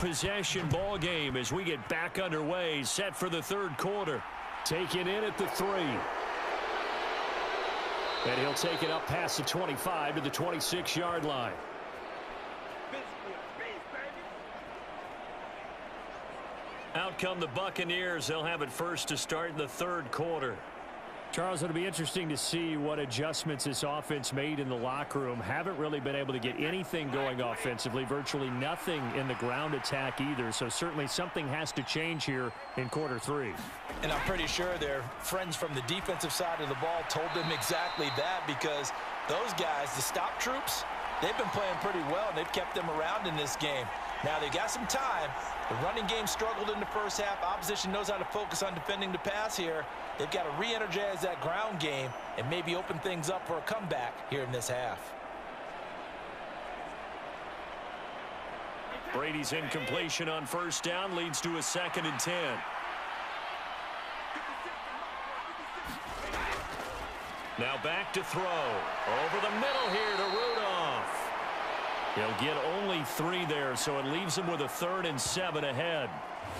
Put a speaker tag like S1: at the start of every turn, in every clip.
S1: possession ball game as we get back underway, set for the third quarter. Taken in at the 3. And he'll take it up past the 25 to the 26-yard line. Out come the Buccaneers. They'll have it first to start in the third quarter. Charles, it'll be interesting to see what adjustments this offense made in the locker room. Haven't really been able to get anything going offensively, virtually nothing in the ground attack either. So certainly something has to change here in quarter 3.
S2: And I'm pretty sure their friends from the defensive side of the ball told them exactly that, because those guys, the stop troops, they've been playing pretty well, and they've kept them around in this game. Now, they got some time. The running game struggled in the first half. Opposition knows how to focus on defending the pass here. They've got to re-energize that ground game and maybe open things up for a comeback here in this half.
S1: Brady's incompletion on first down leads to a 2nd and 10. Now back to throw. Over the middle here to Rudolph. He'll get only 3 there, so it leaves him with a 3rd and 7 ahead.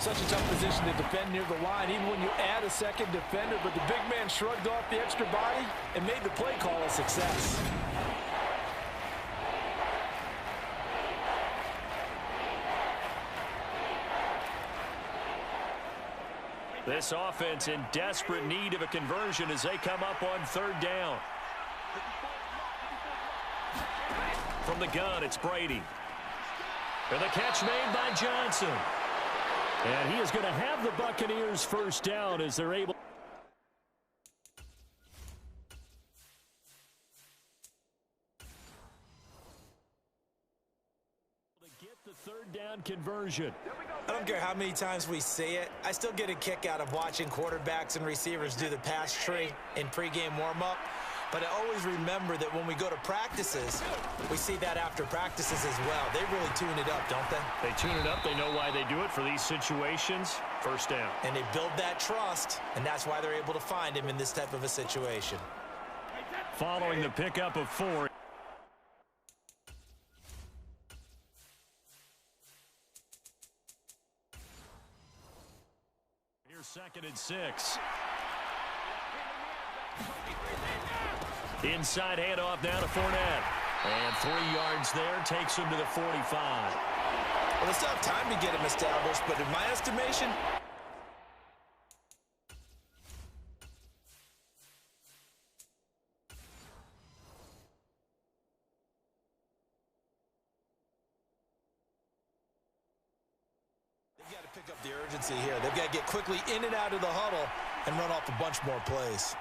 S2: Such a tough position to defend near the line, even when you add a second defender, but the big man shrugged off the extra body and made the play call a success.
S1: This offense in desperate need of a conversion as they come up on 3rd down. From the gun, it's Brady. And the catch made by Johnson. And he is going to have the Buccaneers first down as they're able to get the 3rd down conversion.
S2: I don't care how many times we say it, I still get a kick out of watching quarterbacks and receivers do the pass tree in pregame warm-up. But I always remember that when we go to practices, we see that after practices as well. They really tune it up, don't they?
S1: They tune it up. They know why they do it for these situations. First down.
S2: And they build that trust, and that's why they're able to find him in this type of a situation.
S1: Following the pickup of 4. Here's 2nd and 6. Inside handoff now to Fournette. And 3 yards there takes him to the 45.
S2: Well, they still have time to get him established, but in my estimation, they've got to pick up the urgency here. They've got to get quickly in and out of the huddle and run off a bunch more plays.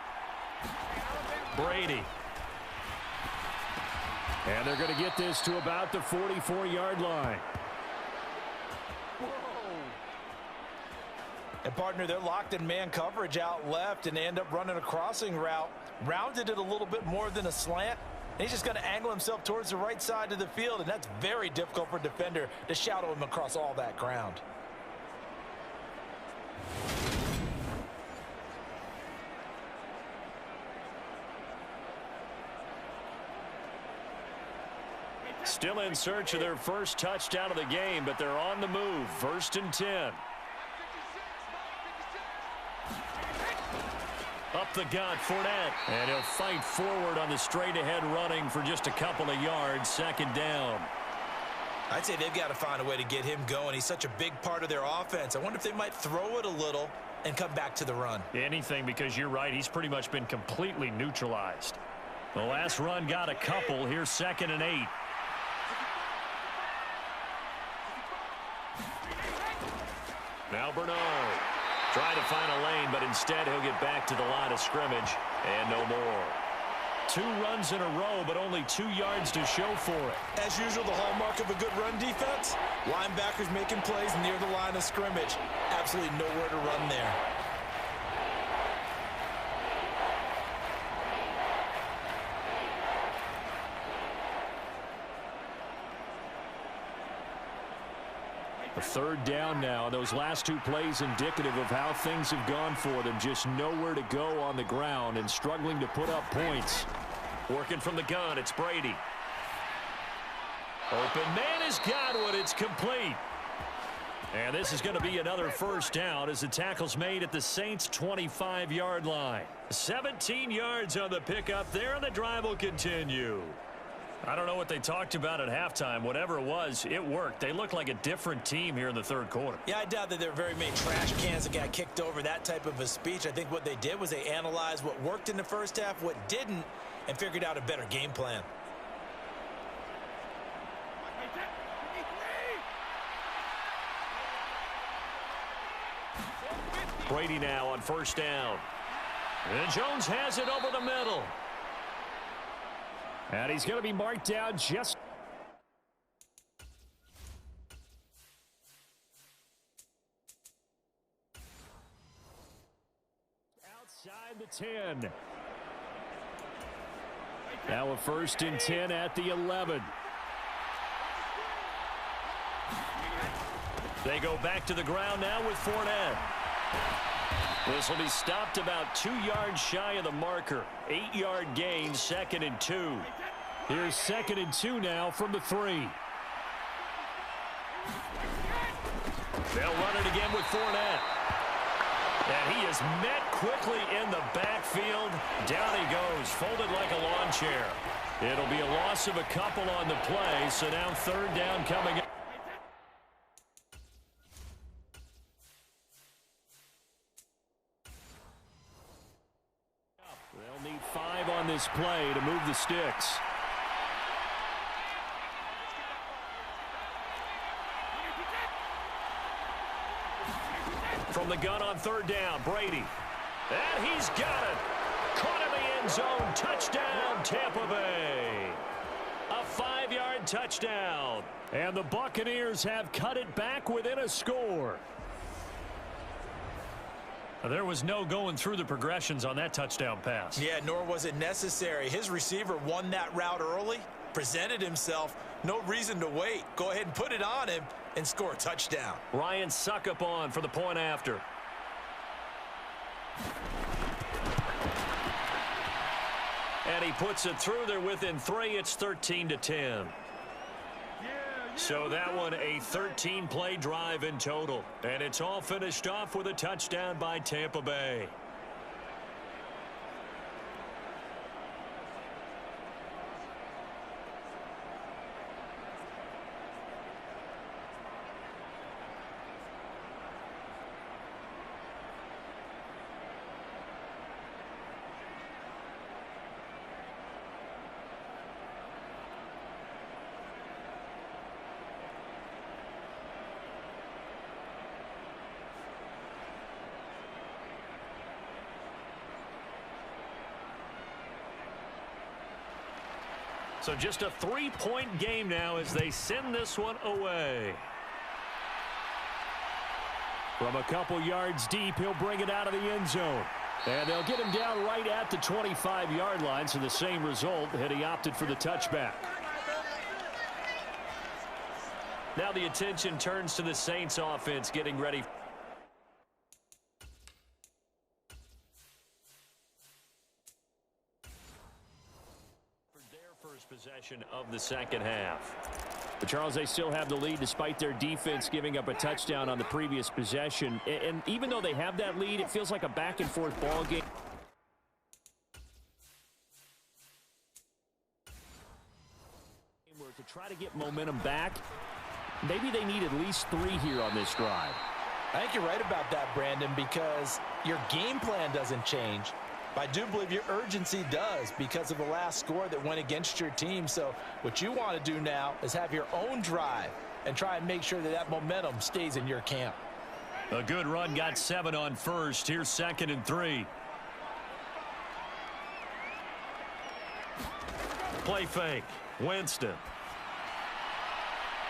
S1: Brady. And they're going to get this to about the 44-yard line.
S2: And, partner, they're locked in man coverage out left, and they end up running a crossing route. Rounded it a little bit more than a slant. And he's just going to angle himself towards the right side of the field, and that's very difficult for a defender to shadow him across all that ground.
S1: Still in search of their first touchdown of the game, but they're on the move. 1st and 10. Up the gut, Fournette. And he'll fight forward on the straight-ahead running for just a couple of yards. 2nd down.
S2: I'd say they've got to find a way to get him going. He's such a big part of their offense. I wonder if they might throw it a little and come back to the run.
S1: Anything, because you're right. He's pretty much been completely neutralized. The last run got a couple. Here's 2nd and 8. Now Bernard trying to find a lane, but instead he'll get back to the line of scrimmage and no more. 2 runs in a row, but only 2 yards to show for it.
S2: As usual, the hallmark of a good run defense, linebackers making plays near the line of scrimmage. Absolutely nowhere to run there.
S1: A 3rd down now. Those last 2 plays indicative of how things have gone for them. Just nowhere to go on the ground and struggling to put up points. Working from the gun, it's Brady. Open man has got one. It's complete. And this is going to be another first down as the tackle's made at the Saints' 25-yard line. 17 yards on the pickup there, and the drive will continue. I don't know what they talked about at halftime. Whatever it was, it worked. They looked like a different team here in the third quarter.
S2: Yeah, I doubt that there were very many trash cans that got kicked over, that type of a speech. I think what they did was they analyzed what worked in the first half, what didn't, and figured out a better game plan.
S1: Brady now on first down. And Jones has it over the middle. And he's going to be marked down just outside the 10. Now a 1st and 10 at the 11. They go back to the ground now with Fournette. This will be stopped about 2 yards shy of the marker. 8-yard gain, 2nd and 2. Here's 2nd and 2 now from the 3. They'll run it again with Fournette. And he is met quickly in the backfield. Down he goes, folded like a lawn chair. It'll be a loss of a couple on the play, so now 3rd down coming up. They'll need 5 on this play to move the sticks. From the gun on 3rd down, Brady. And he's got it. Caught in the end zone. Touchdown, Tampa Bay. A 5-yard touchdown. And the Buccaneers have cut it back within a score. There was no going through the progressions on that touchdown pass.
S2: Yeah, nor was it necessary. His receiver won that route early, presented himself. No reason to wait. Go ahead and put it on him and score a touchdown.
S1: Ryan Suckup on for the point after. And he puts it through there within 3. It's 13-10. So that one a 13-play drive in total. And it's all finished off with a touchdown by Tampa Bay. So just a 3-point game now as they send this one away. From a couple yards deep, he'll bring it out of the end zone. And they'll get him down right at the 25-yard line, so the same result had he opted for the touchback. Now the attention turns to the Saints offense getting ready. Possession of the second half. But Charles, they still have the lead despite their defense giving up a touchdown on the previous possession. And even though they have that lead, it feels like a back-and-forth ball game. To try to get momentum back, maybe they need at least 3 here on this drive.
S2: I think you're right about that, Brandon, because your game plan doesn't change. But I do believe your urgency does because of the last score that went against your team. So what you want to do now is have your own drive and try and make sure that that momentum stays in your camp.
S1: A good run, got 7 on first. Here's 2nd and 3. Play fake. Winston.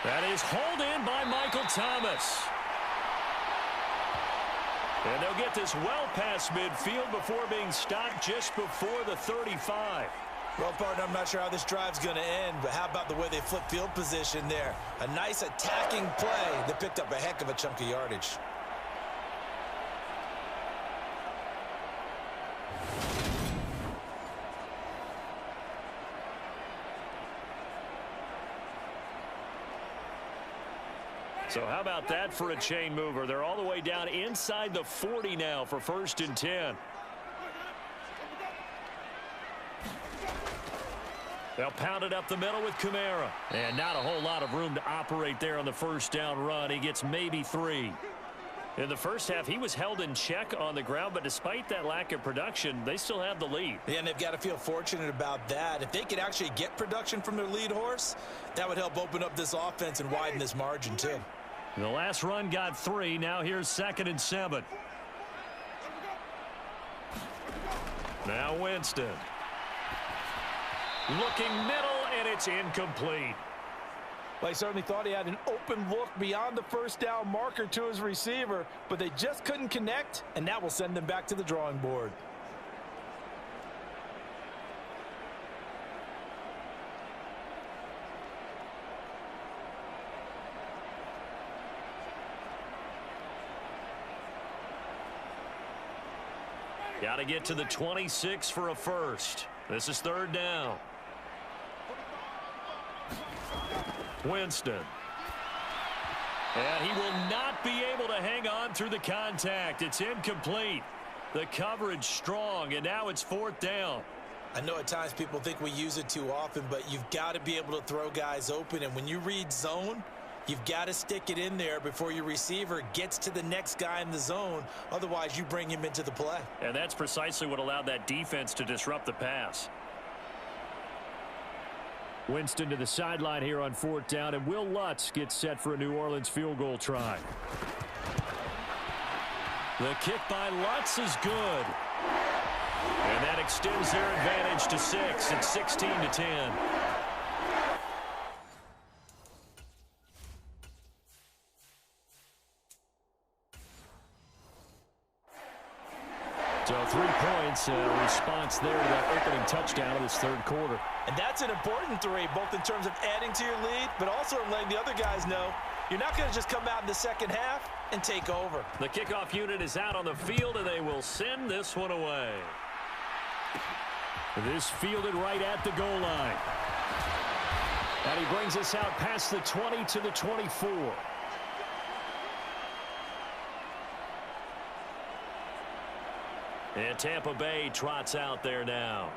S1: That is hauled in by Michael Thomas. And they'll get this well past midfield before being stopped just before the 35.
S2: Well, partner, I'm not sure how this drive's going to end, but how about the way they flip field position there? A nice attacking play that picked up a heck of a chunk of yardage.
S1: So how about that for a chain mover? They're all the way down inside the 40 now for 1st and 10. They'll pound it up the middle with Kamara. And not a whole lot of room to operate there on the first down run. He gets maybe 3. In the first half, he was held in check on the ground, but despite that lack of production, they still have the lead.
S2: Yeah, and they've got to feel fortunate about that. If they could actually get production from their lead horse, that would help open up this offense and widen this margin too.
S1: The last run got 3. Now here's 2nd and 7. Now Winston. Looking middle, and it's incomplete.
S2: Well, he certainly thought he had an open look beyond the first down marker to his receiver, but they just couldn't connect, and that will send them back to the drawing board.
S1: Got to get to the 26 for a first. This is 3rd down. Winston. And he will not be able to hang on through the contact. It's incomplete. The coverage strong, and now it's 4th down.
S2: I know at times people think we use it too often, but you've got to be able to throw guys open. And when you read zone, you've got to stick it in there before your receiver gets to the next guy in the zone. Otherwise, you bring him into the play.
S1: And that's precisely what allowed that defense to disrupt the pass. Winston to the sideline here on 4th down, and Will Lutz gets set for a New Orleans field goal try. The kick by Lutz is good. And that extends their advantage to 6. It's 16-10. So 3 points, response there to that opening touchdown of this 3rd quarter.
S2: And that's an important 3, both in terms of adding to your lead, but also in letting the other guys know you're not going to just come out in the second half and take over.
S1: The kickoff unit is out on the field, and they will send this one away. This fielded right at the goal line. And he brings us out past the 20 to the 24. And Tampa Bay trots out there now.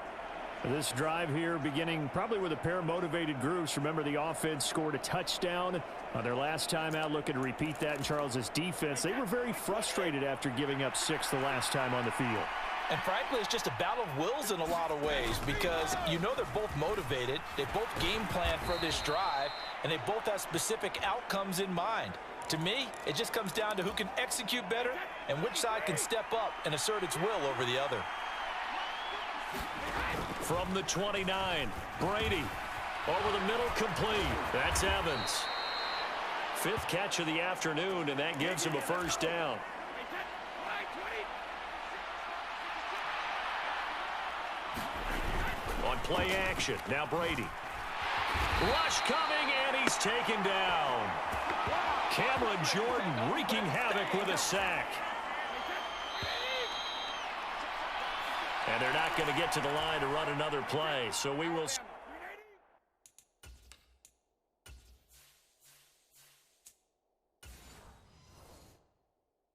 S1: This drive here beginning probably with a pair of motivated groups. Remember, the offense scored a touchdown on their last time out, looking to repeat that in Charles's defense. They were very frustrated after giving up 6 the last time on the field.
S2: And frankly, it's just a battle of wills in a lot of ways, because you know they're both motivated. They both game plan for this drive, and they both have specific outcomes in mind. To me, it just comes down to who can execute better and which side can step up and assert its will over the other.
S1: From the 29, Brady. Over the middle, complete. That's Evans. 5th catch of the afternoon, and that gives him a first down. On play action, now Brady. Rush coming, and he's taken down. Cameron Jordan wreaking havoc with a sack. And they're not going to get to the line to run another play, so we will...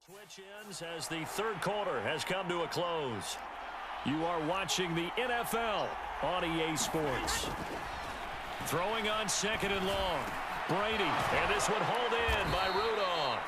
S1: Switch ends as the 3rd quarter has come to a close. You are watching the NFL on EA Sports. Throwing on 2nd and long. Brady, and this one hauled in by Rudolph.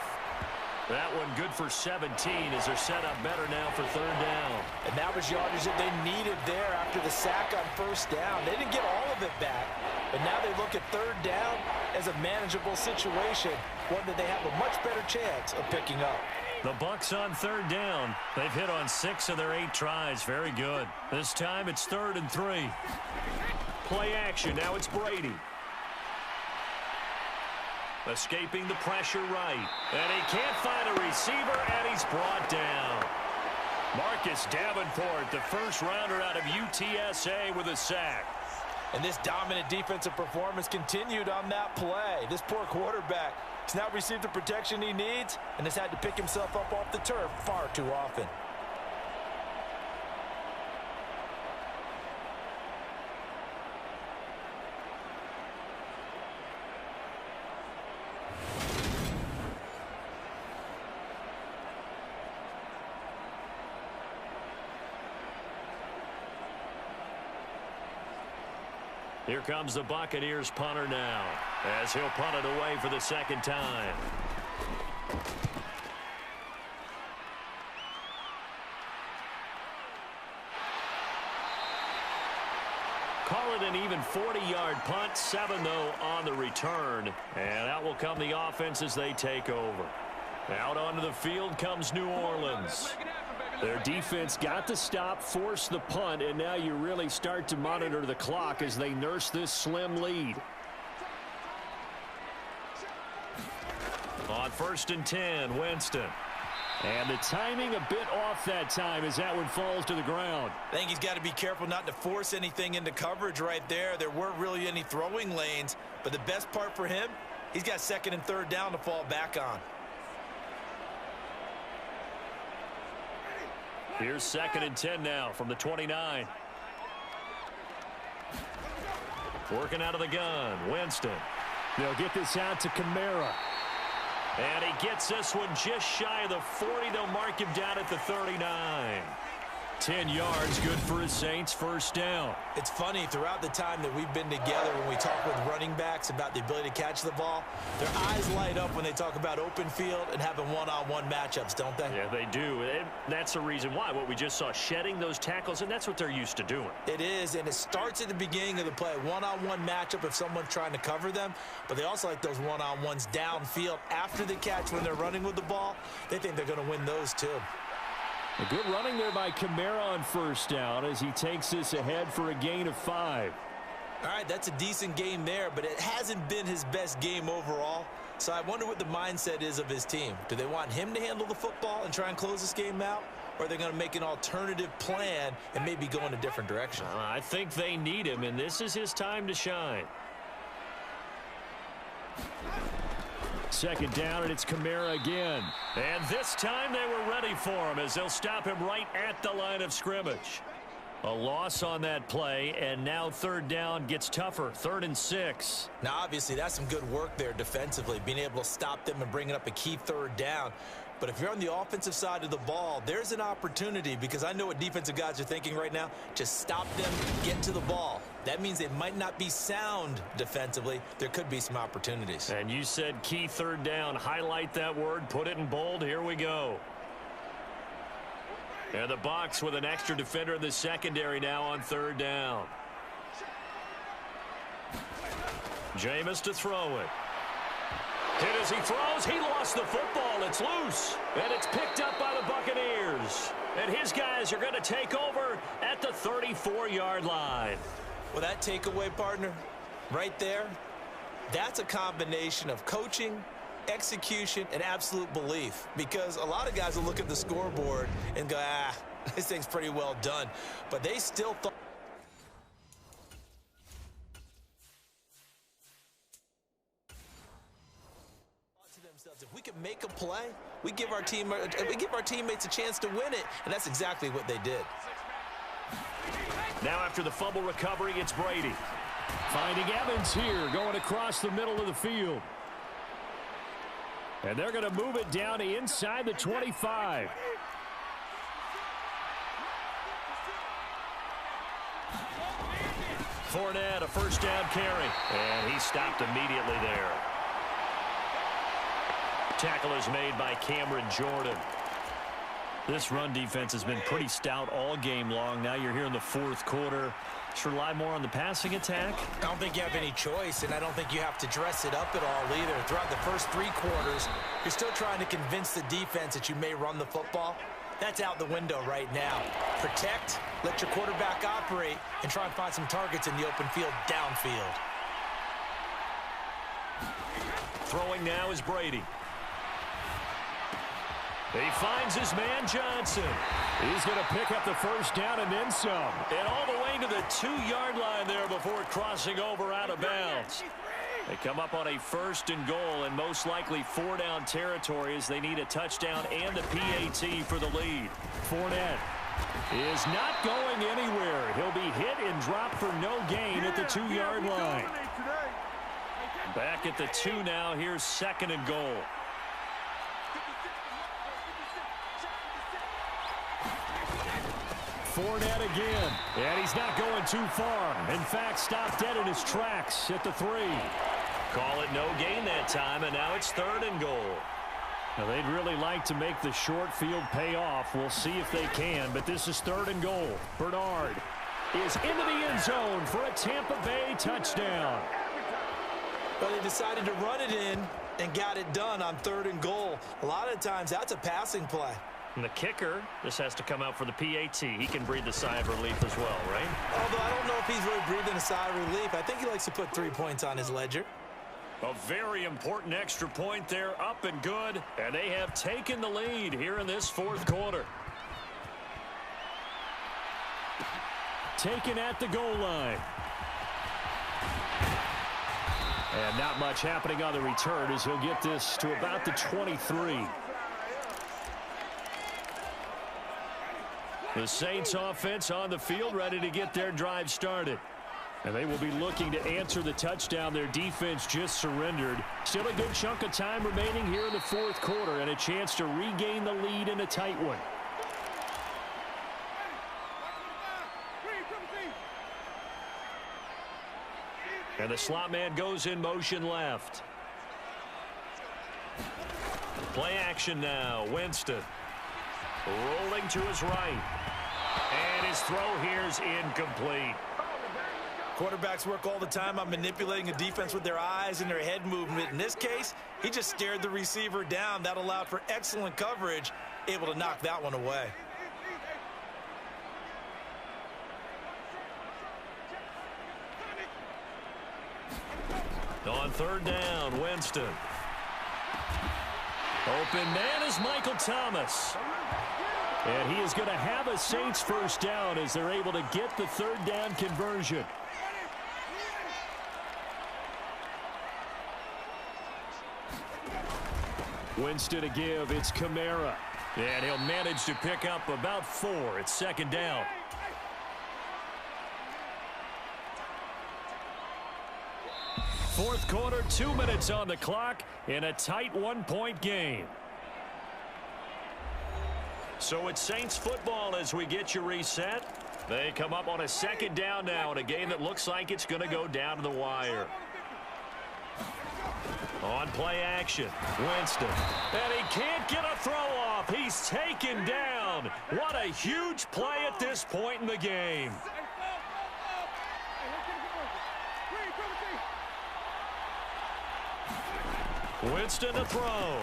S1: That one good for 17 as they're set up better now for 3rd down.
S2: And that was yardage that they needed there after the sack on 1st down. They didn't get all of it back, but now they look at 3rd down as a manageable situation, one that they have a much better chance of picking up.
S1: The Bucs on 3rd down. They've hit on 6 of their 8 tries. Very good. This time it's 3rd and 3. Play action. Now it's Brady. Escaping the pressure right. And he can't find a receiver, and he's brought down. Marcus Davenport, the first rounder out of UTSA, with a sack.
S2: And this dominant defensive performance continued on that play. This poor quarterback has now received the protection he needs and has had to pick himself up off the turf far too often.
S1: Here comes the Buccaneers punter now, as he'll punt it away for the second time. Call it an even 40-yard punt, 7 though on the return. And out will come the offense as they take over. Out onto the field comes New Orleans. Their defense got the stop, forced the punt, and now you really start to monitor the clock as they nurse this slim lead. On 1st and 10, Winston. And the timing a bit off that time as that one falls to the ground.
S2: I think he's got to be careful not to force anything into coverage right there. There weren't really any throwing lanes, but the best part for him, he's got 2nd and 3rd down to fall back on.
S1: Here's 2nd and 10 now from the 29. Working out of the gun, Winston.
S3: They'll get this out to Kamara.
S1: And he gets this one just shy of the 40. They'll mark him down at the 39. 10 yards, good for his Saints, 1st down.
S2: It's funny, throughout the time that we've been together, when we talk with running backs about the ability to catch the ball, their eyes light up when they talk about open field and having one-on-one matchups, don't they?
S1: Yeah, they do. And that's the reason why. What we just saw, shedding those tackles, and that's what they're used to doing.
S2: It is, and it starts at the beginning of the play. One-on-one matchup if someone's trying to cover them, but they also like those one-on-ones downfield after the catch when they're running with the ball. They think they're going to win those too.
S3: A good running there by Kamara on 1st down as he takes this ahead for a gain of 5.
S2: All right, that's a decent game there, but it hasn't been his best game overall. So I wonder what the mindset is of his team. Do they want him to handle the football and try and close this game out? Or are they going to make an alternative plan and maybe go in a different direction?
S1: I think they need him, and this is his time to shine.
S3: 2nd down, and it's Kamara again.
S1: And this time they were ready for him as they'll stop him right at the line of scrimmage. A loss on that play, and now 3rd down gets tougher, 3rd and 6.
S2: Now, obviously, that's some good work there defensively, being able to stop them and bringing up a key 3rd down. But if you're on the offensive side of the ball, there's an opportunity, because I know what defensive guys are thinking right now. Just stop them, get to the ball. That means they might not be sound defensively. There could be some opportunities.
S1: And you said key 3rd down. Highlight that word, put it in bold. Here we go. And the Bucs with an extra defender in the secondary now on 3rd down. Jameis to throw it. Hit as he throws. He lost the football. It's loose. And it's picked up by the Buccaneers. And his guys are going to take over at the 34-yard line.
S2: Well, that takeaway, partner, right there, that's a combination of coaching, execution, and absolute belief. Because a lot of guys will look at the scoreboard and go, this thing's pretty well done. But they still thought to themselves, if we can make a play, we give our teammates a chance to win it. And that's exactly what they did.
S1: Now after the fumble recovery, it's Brady.
S3: Finding Evans here, going across the middle of the field. And they're going to move it down to inside the 25.
S1: Fournette, a 1st down carry. And he stopped immediately there. Tackle is made by Cameron Jordan. This run defense has been pretty stout all game long. Now you're here in the 4th quarter. Should rely more on the passing attack?
S2: I don't think you have any choice, and I don't think you have to dress it up at all either. Throughout the first 3 quarters, you're still trying to convince the defense that you may run the football. That's out the window right now. Protect, let your quarterback operate, and try and find some targets in the open field downfield.
S1: Throwing now is Brady. He finds his man Johnson.
S3: He's going to pick up the 1st down and then some.
S1: And all the way to the 2-yard line there before crossing over out of bounds. They come up on a 1st and goal and most likely 4-down territory as they need a touchdown and a PAT for the lead.
S3: Fournette is not going anywhere. He'll be hit and dropped for no gain at the 2-yard line.
S1: Back at the 2 now. Here's 2nd and goal. Fournette again. And he's not going too far. In fact, stopped dead in his tracks at the 3.
S3: Call it no gain that time, and now it's 3rd and goal.
S1: Now, they'd really like to make the short field pay off. We'll see if they can, but this is 3rd and goal. Bernard is into the end zone for a Tampa Bay touchdown.
S2: But they decided to run it in and got it done on 3rd and goal. A lot of times, that's a passing play.
S3: And the kicker, this has to come out for the PAT. He can breathe a sigh of relief as well, right?
S2: Although I don't know if he's really breathing a sigh of relief. I think he likes to put 3 points on his ledger.
S1: A very important extra point there, up and good. And they have taken the lead here in this 4th quarter. Taken at the goal line. And not much happening on the return as he'll get this to about the 23. The Saints offense on the field ready to get their drive started. And they will be looking to answer the touchdown their defense just surrendered. Still a good chunk of time remaining here in the 4th quarter and a chance to regain the lead in a tight one. And the slot man goes in motion left. Play action now. Winston rolling to his right. And his throw here is incomplete.
S2: Quarterbacks work all the time on manipulating a defense with their eyes and their head movement. In this case, he just stared the receiver down. That allowed for excellent coverage, able to knock that one away.
S1: On 3rd down, Winston. Open man is Michael Thomas. And he is going to have a Saints 1st down as they're able to get the 3rd down conversion. Winston to give. It's Kamara. And he'll manage to pick up about 4. It's 2nd down. Fourth quarter, 2 minutes on the clock in a tight 1-point game. So it's Saints football as we get you reset. They come up on a 2nd down now in a game that looks like it's going to go down to the wire. On play action, Winston. And he can't get a throw off. He's taken down. What a huge play at this point in the game. Winston to throw.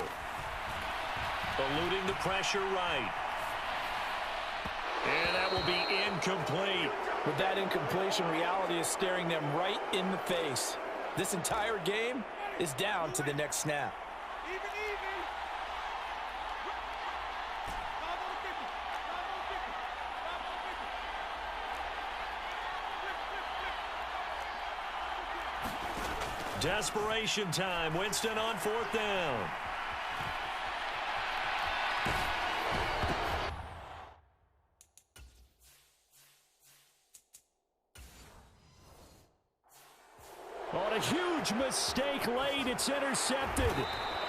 S1: Eluding the pressure right. And that will be incomplete.
S2: With that incompletion, reality is staring them right in the face. This entire game is down to the next snap.
S1: Desperation time. Winston on 4th down. On a huge mistake late, it's intercepted.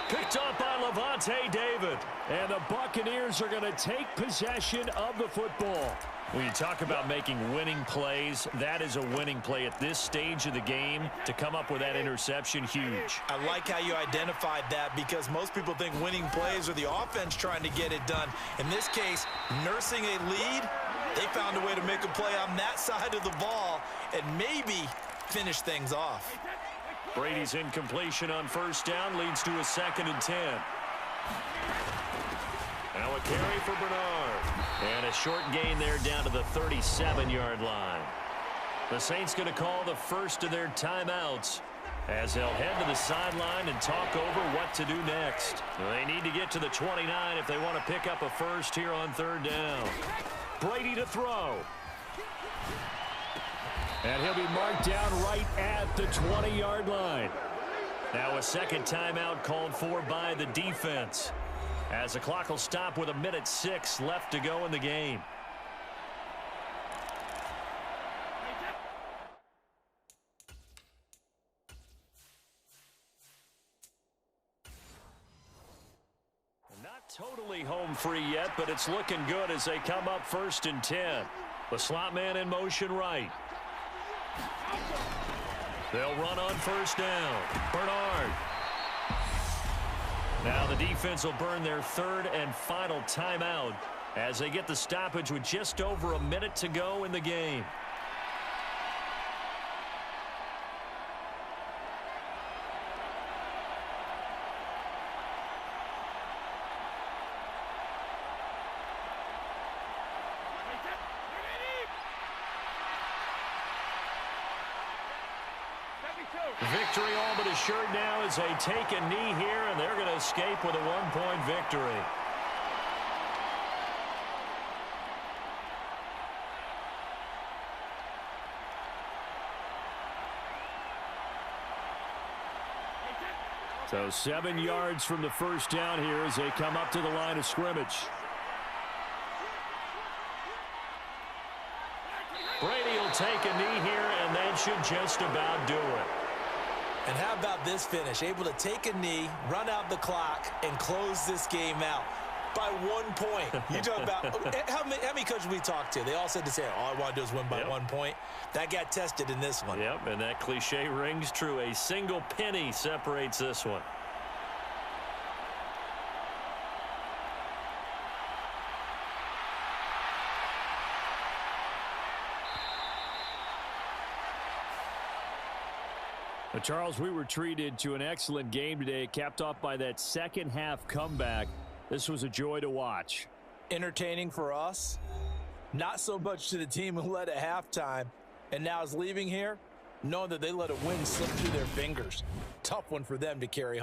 S1: Picked up by Levante David. And the Buccaneers are going to take possession of the football. When you talk about making winning plays, that is a winning play at this stage of the game. To come up with that interception, huge.
S2: I like how you identified that because most people think winning plays are the offense trying to get it done. In this case, nursing a lead, they found a way to make a play on that side of the ball and maybe finish things off.
S1: Brady's incompletion on 1st down leads to a 2nd and 10. Now a carry for Bernard. And a short gain there down to the 37-yard line. The Saints going to call the first of their timeouts as they'll head to the sideline and talk over what to do next. They need to get to the 29 if they want to pick up a first here on 3rd down. Brady to throw. And he'll be marked down right at the 20-yard line. Now a 2nd timeout called for by the defense, as the clock will stop with 1:06 left to go in the game. Not totally home free yet, but it's looking good as they come up 1st and 10. The slot man in motion right. They'll run on first down. Bernard. Now the defense will burn their third and final timeout as they get the stoppage with just over a minute to go in the game. Victory all but assured now as they take a knee here, and they're going to escape with a one-point victory. So 7 yards from the first down here as they come up to the line of scrimmage. Brady will take a knee here, and that should just about do it.
S2: And how about this finish? Able to take a knee, run out the clock, and close this game out by 1 point. You talk about how many coaches we talked to? They all said the same. All I want to do is win by 1 point. That got tested in this one.
S1: Yep, and that cliche rings true. A single penny separates this one. Well, Charles, we were treated to an excellent game today, capped off by that second half comeback. This was a joy to watch.
S2: Entertaining for us, not so much to the team who led at halftime and now is leaving here knowing that they let a win slip through their fingers. Tough one for them to carry home.